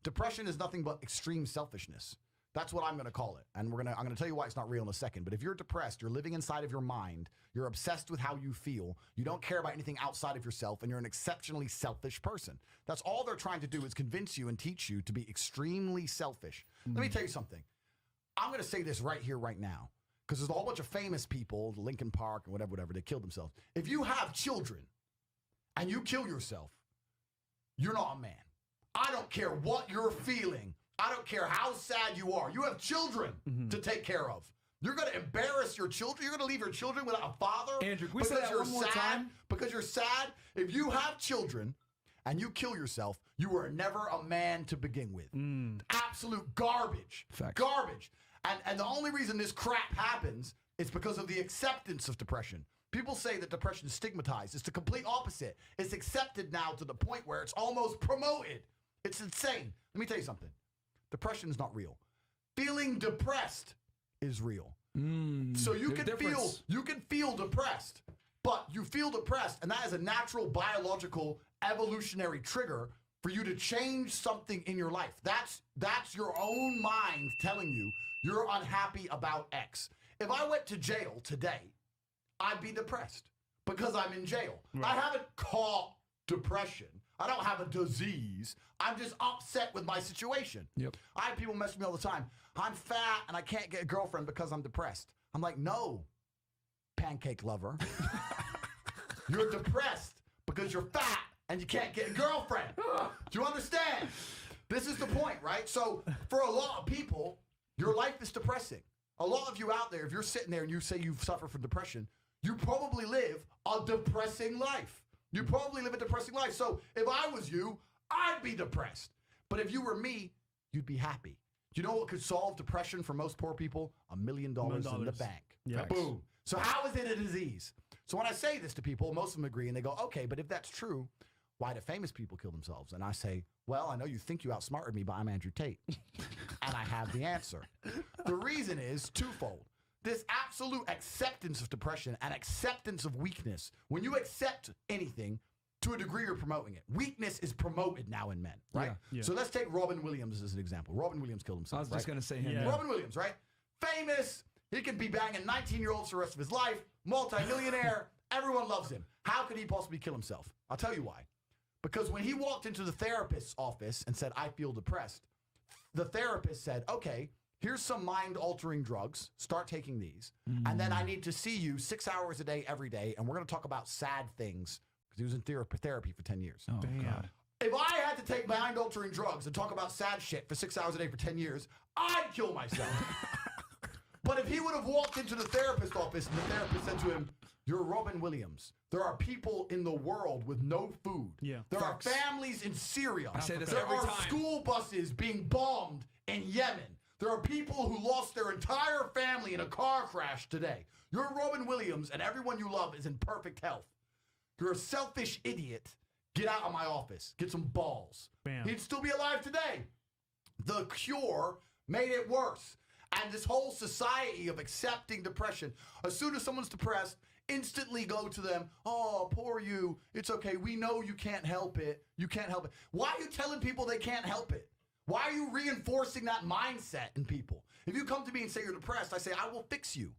depression is nothing but extreme selfishness. That's what I'm going to call it. And I'm going to tell you why it's not real in a second. But if you're depressed, you're living inside of your mind, you're obsessed with how you feel, you don't care about anything outside of yourself, and you're an exceptionally selfish person. That's all they're trying to do is convince you and teach you to be extremely selfish. Let me tell you something. I'm going to say this right here, right now, because there's a whole bunch of famous people, Lincoln Park and whatever, that killed themselves. If you have children and you kill yourself, you're not a man. I don't care what you're feeling. I don't care how sad you are. You have children to take care of. You're going to embarrass your children. You're going to leave your children without a father. Andrew, can we say that one more time? Because you're sad. If you have children and you kill yourself, you were never a man to begin with. Absolute garbage. Facts. Garbage. And the only reason this crap happens is because of the acceptance of depression. People say that depression is stigmatized. It's the complete opposite. It's accepted now to the point where it's almost promoted. It's insane. Let me tell you something. Depression is not real. Feeling depressed is real. So you can feel depressed, but you feel depressed, and that is a natural biological evolutionary trigger for you to change something in your life. That's your own mind telling you you're unhappy about X. If I went to jail today, I'd be depressed because I'm in jail. Right. I haven't caught depression. I don't have a disease. I'm just upset with my situation. Yep. I have people mess with me all the time. I'm fat and I can't get a girlfriend because I'm depressed. I'm like, no, pancake lover. You're depressed because you're fat and you can't get a girlfriend. Do you understand? This is the point, right? So for a lot of people, your life is depressing. A lot of you out there, if you're sitting there and you say you've suffered from depression, you probably live a depressing life. You probably live a depressing life. So if I was you, I'd be depressed. But if you were me, you'd be happy. Do you know what could solve depression for most poor people? $1 million in the bank. Yeah. Boom. So how is it a disease? So when I say this to people, most of them agree and they go, okay, but if that's true, why do famous people kill themselves? And I say, well, I know you think you outsmarted me, but I'm Andrew Tate. And I have the answer. The reason is twofold. This absolute acceptance of depression and acceptance of weakness. When you accept anything, to a degree, you're promoting it. Weakness is promoted now in men, right? Yeah. So let's take Robin Williams as an example. Robin Williams killed himself. I was just going to say him. Robin Williams, right? Famous. He can be banging 19-year-olds for the rest of his life. Multi-millionaire. Everyone loves him. How could he possibly kill himself? I'll tell you why. Because when he walked into the therapist's office and said, I feel depressed, the therapist said, okay, here's some mind-altering drugs. Start taking these. And then I need to see you 6 hours a day, every day, and we're going to talk about sad things. Because he was in therapy for 10 years. Oh, God. If I had to take mind-altering drugs and talk about sad shit for 6 hours a day for 10 years, I'd kill myself. But if he would have walked into the therapist's office and the therapist said to him, you're Robin Williams. There are people in the world with no food. Yeah. There are families in Syria. I say this there every are time. school buses being bombed in Yemen. There are people who lost their entire family in a car crash today. You're Robin Williams, and everyone you love is in perfect health. You're a selfish idiot. Get out of my office. Get some balls. Bam. He'd still be alive today. The cure made it worse. And this whole society of accepting depression, as soon as someone's depressed, instantly go to them, oh, poor you. It's okay. We know you can't help it. You can't help it. Why are you telling people they can't help it? Why are you reinforcing that mindset in people? If you come to me and say you're depressed, I say, I will fix you.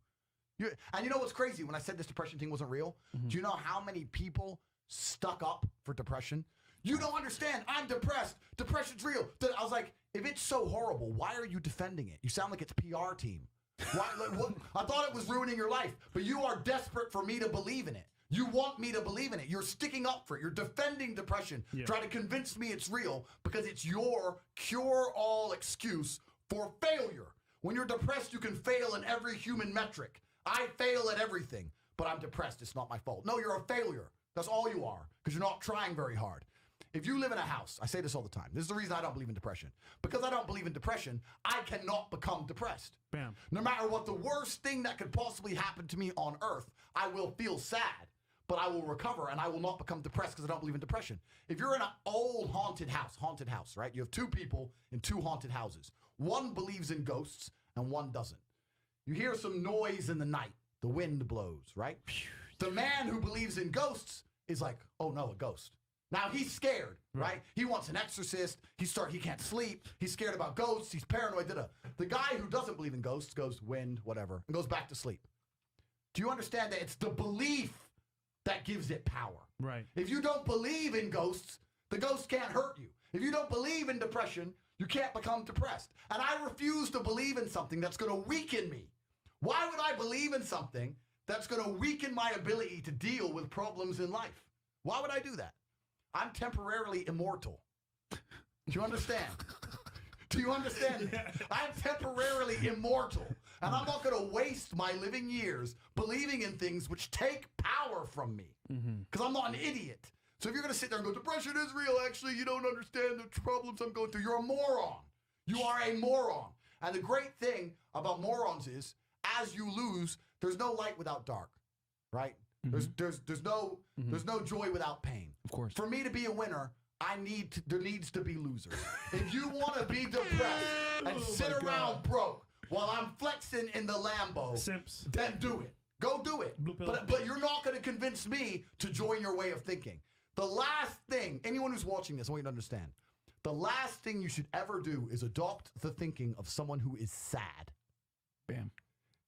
And you know what's crazy? When I said this depression thing wasn't real, do you know how many people stuck up for depression? You don't understand. I'm depressed. Depression's real. I was like, if it's so horrible, why are you defending it? You sound like it's PR team. Why? Like, what? I thought it was ruining your life, but you are desperate for me to believe in it. You want me to believe in it. You're sticking up for it. You're defending depression, trying to convince me it's real because it's your cure-all excuse for failure. When you're depressed, you can fail in every human metric. I fail at everything, but I'm depressed. It's not my fault. No, you're a failure. That's all you are because you're not trying very hard. If you live in a house, I say this all the time. This is the reason I don't believe in depression. Because I don't believe in depression, I cannot become depressed. Bam. No matter what the worst thing that could possibly happen to me on earth, I will feel sad, but I will recover and I will not become depressed because I don't believe in depression. If you're in an old haunted house, right? You have two people in two haunted houses. One believes in ghosts and one doesn't. You hear some noise in the night. The wind blows, right? The man who believes in ghosts is like, oh no, a ghost. Now he's scared, right? He wants an exorcist. He can't sleep. He's scared about ghosts. He's paranoid. The guy who doesn't believe in ghosts goes wind, whatever, and goes back to sleep. Do you understand that it's the belief that gives it power? Right. If you don't believe in ghosts, the ghost can't hurt you. If you don't believe in depression, you can't become depressed. And I refuse to believe in something that's going to weaken me. Why would I believe in something that's going to weaken my ability to deal with problems in life? Why would I do that? I'm temporarily immortal. Do you understand? Do you understand? Yeah. I'm temporarily immortal. And I'm not going to waste my living years believing in things which take power from me. Because I'm not an idiot. So if you're going to sit there and go, depression is real, actually, you don't understand the problems I'm going through. You're a moron. You are a moron. And the great thing about morons is, as you lose, there's no light without dark, right? There's no joy without pain. Of course. For me to be a winner, there needs to be losers. If you want to be depressed and sit around broke while I'm flexing in the Lambo, Simps. then do it. Go do it. But you're not going to convince me to join your way of thinking. The last thing, anyone who's watching this, I want you to understand, the last thing you should ever do is adopt the thinking of someone who is sad. Bam.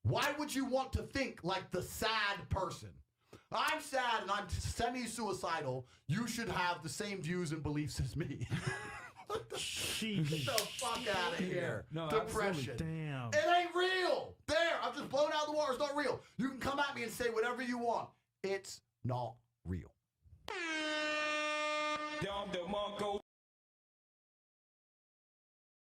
Why would you want to think like the sad person? I'm sad and I'm semi-suicidal. You should have the same views and beliefs as me. Get the fuck out of here. No, depression. Absolutely. Damn. It ain't real. There, I've just blown out the water. It's not real. You can come at me and say whatever you want. It's not real.